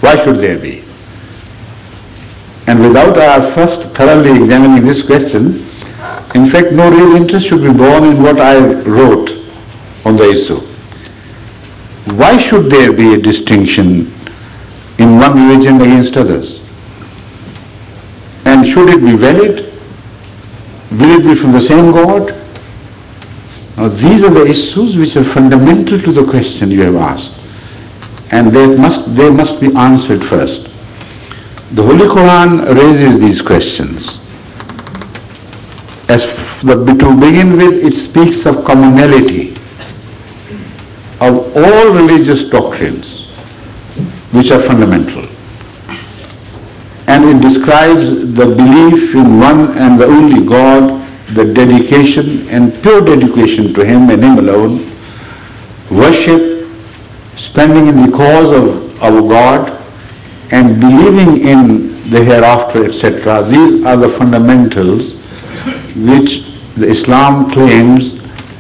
Why should there be? And without our first thoroughly examining this question, in fact, no real interest should be born in what I wrote on the issue. Why should there be a distinction in one religion against others? And should it be valid? Will it be from the same God? Now, these are the issues which are fundamental to the question you have asked. And they must be answered first. The Holy Quran raises these questions. To begin with, it speaks of commonality of all religious doctrines which are fundamental. And it describes the belief in one and the only God, the dedication and pure dedication to Him and Him alone, worship, spending in the cause of our God, and believing in the hereafter, etc. These are the fundamentals which the Islam claims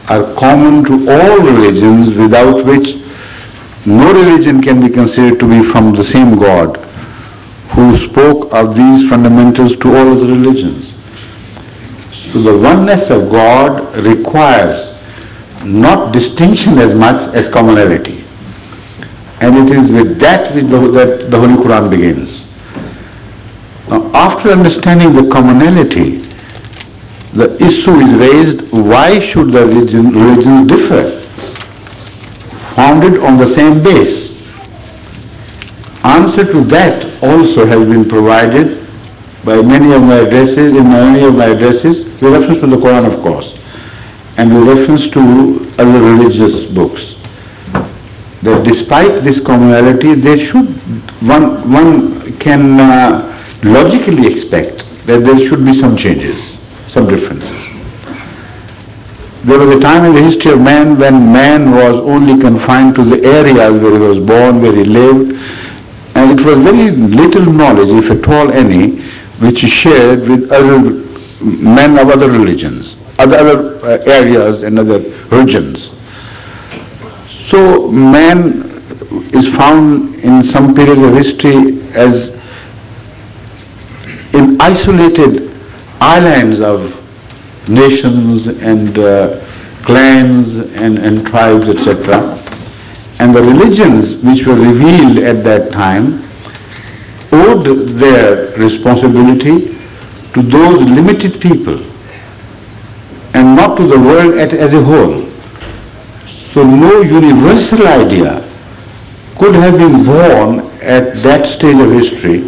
are common to all religions, without which no religion can be considered to be from the same God who spoke of these fundamentals to all other religions. So the oneness of God requires not distinction as much as commonality. And it is with that that the Holy Quran begins. Now, after understanding the commonality, the issue is raised, why should the religions differ? Founded on the same base. Answer to that also has been provided by many of my addresses, with reference to the Quran, of course, and with reference to other religious books. That despite this commonality, one can logically expect that there should be some changes, some differences. There was a time in the history of man when man was only confined to the areas where he was born, where he lived, and it was very little knowledge, if at all any, which is shared with other men of other religions, other areas and other regions. So man is found in some periods of history as in isolated islands of nations and clans and tribes, etc. And the religions which were revealed at that time owed their responsibility to those limited people and not to the world as a whole. So no universal idea could have been born at that stage of history,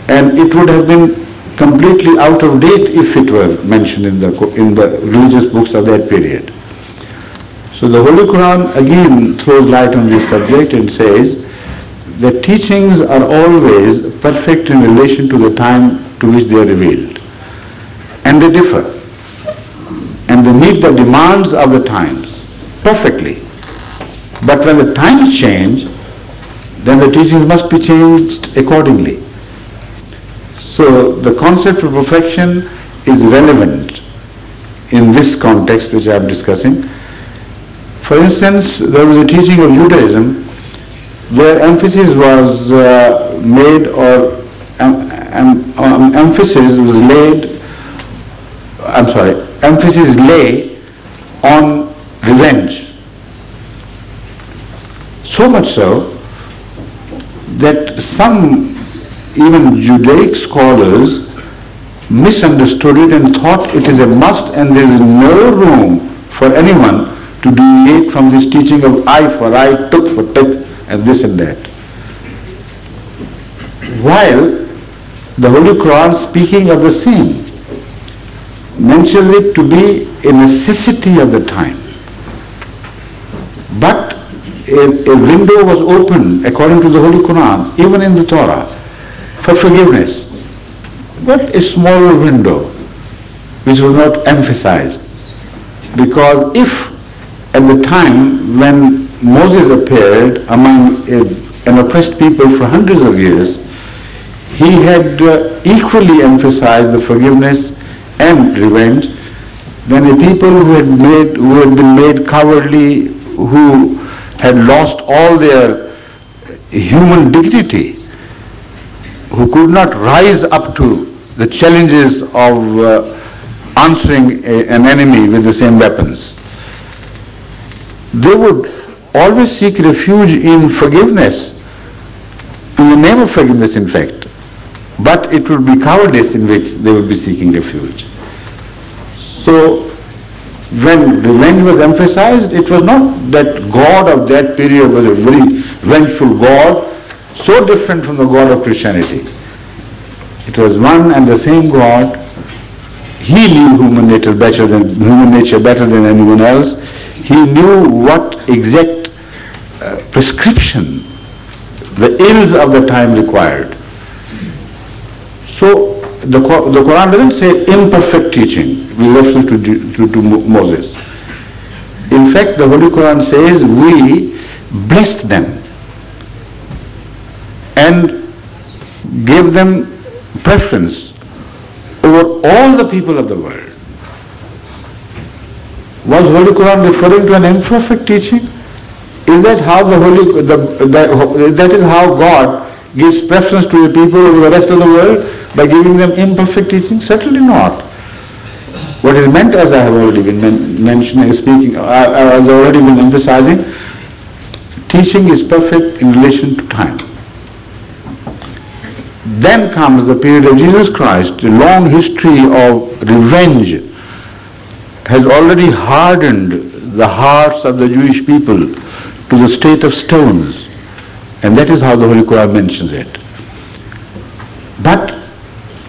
and it would have been completely out of date if it were mentioned in the religious books of that period. So the Holy Quran again throws light on this subject and says that teachings are always perfect in relation to the time to which they are revealed. And they differ. And they meet the demands of the times perfectly. But when the times change, then the teachings must be changed accordingly. So the concept of perfection is relevant in this context which I am discussing. For instance, there was a teaching of Judaism where emphasis was made, or emphasis lay on revenge. So much so that some even Judaic scholars misunderstood it and thought it is a must and there is no room for anyone to deviate from this teaching of eye for eye, tooth for tooth, and this and that. While the Holy Quran, speaking of the same, mentions it to be a necessity of the time. But a window was opened, according to the Holy Quran, even in the Torah, for forgiveness. But a smaller window, which was not emphasized. Because if at the time when Moses appeared among an oppressed people for hundreds of years, he had equally emphasized the forgiveness and revenge, then a people who had been made cowardly, who had lost all their human dignity, who could not rise up to the challenges of answering an enemy with the same weapons. They would always seek refuge in forgiveness, in the name of forgiveness in fact, but it would be cowardice in which they would be seeking refuge. So when revenge was emphasized, it was not that God of that period was a very vengeful God, so different from the God of Christianity. It was one and the same God. He knew human nature better than anyone else. He knew what exact prescription the ills of the time required. So the Quran doesn't say imperfect teaching with reference to Moses. In fact, the Holy Quran says we blessed them and gave them preference over all the people of the world. Was Holy Quran referring to an imperfect teaching? Is that how that is how God gives preference to the people over the rest of the world, by giving them imperfect teaching? Certainly not. What is meant, as I have already been mentioning, as already been emphasizing, teaching is perfect in relation to time. Then comes the period of Jesus Christ. A long history of revenge has already hardened the hearts of the Jewish people to the state of stones. And that is how the Holy Quran mentions it. But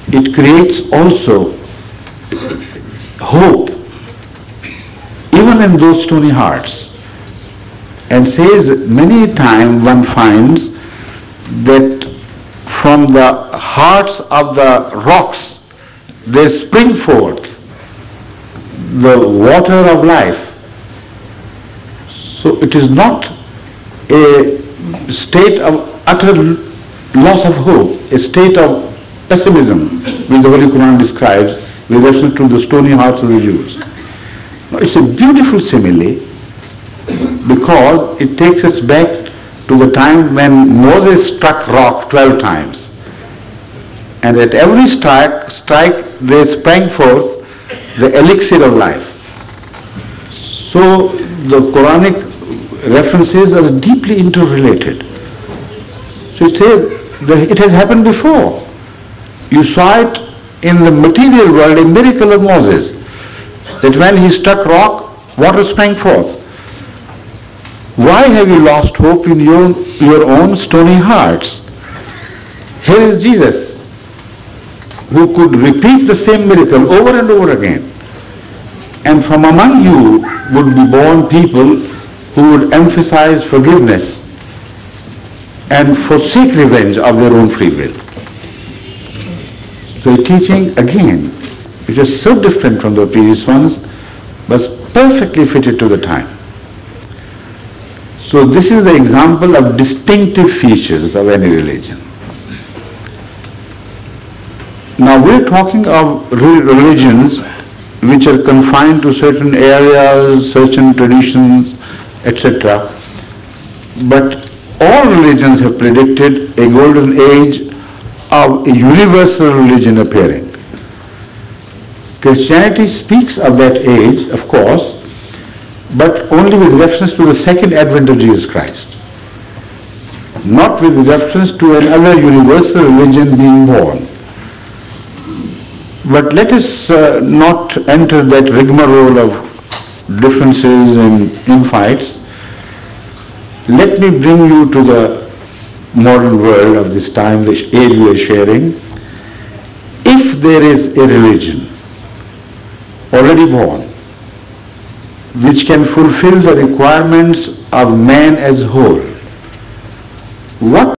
it creates also hope, even in those stony hearts. And says many times one finds that from the hearts of the rocks there spring forth the water of life. So it is not a state of utter loss of hope, a state of pessimism which the Holy Quran describes with reference to the stony hearts of the Jews. Now, it's a beautiful simile because it takes us back to the time when Moses struck rock 12 times. And at every strike there sprang forth the elixir of life. So the Quranic references are deeply interrelated. So it says that it has happened before. You saw it in the material world, a miracle of Moses, that when he struck rock, water sprang forth. Why have you lost hope in your own stony hearts? Here is Jesus, who could repeat the same miracle over and over again. And from among you would be born people who would emphasize forgiveness and forsake revenge of their own free will. So a teaching, again, which is so different from the previous ones, was perfectly fitted to the time. So this is the example of distinctive features of any religion. Now we're talking of religions which are confined to certain areas, certain traditions, etc. But all religions have predicted a golden age of a universal religion appearing. Christianity speaks of that age, of course, but only with reference to the second advent of Jesus Christ, not with reference to another universal religion being born. But let us not enter that rigmarole of differences and infights. Let me bring you to the modern world of this time, the age we are sharing. If there is a religion already born, which can fulfill the requirements of man as whole, what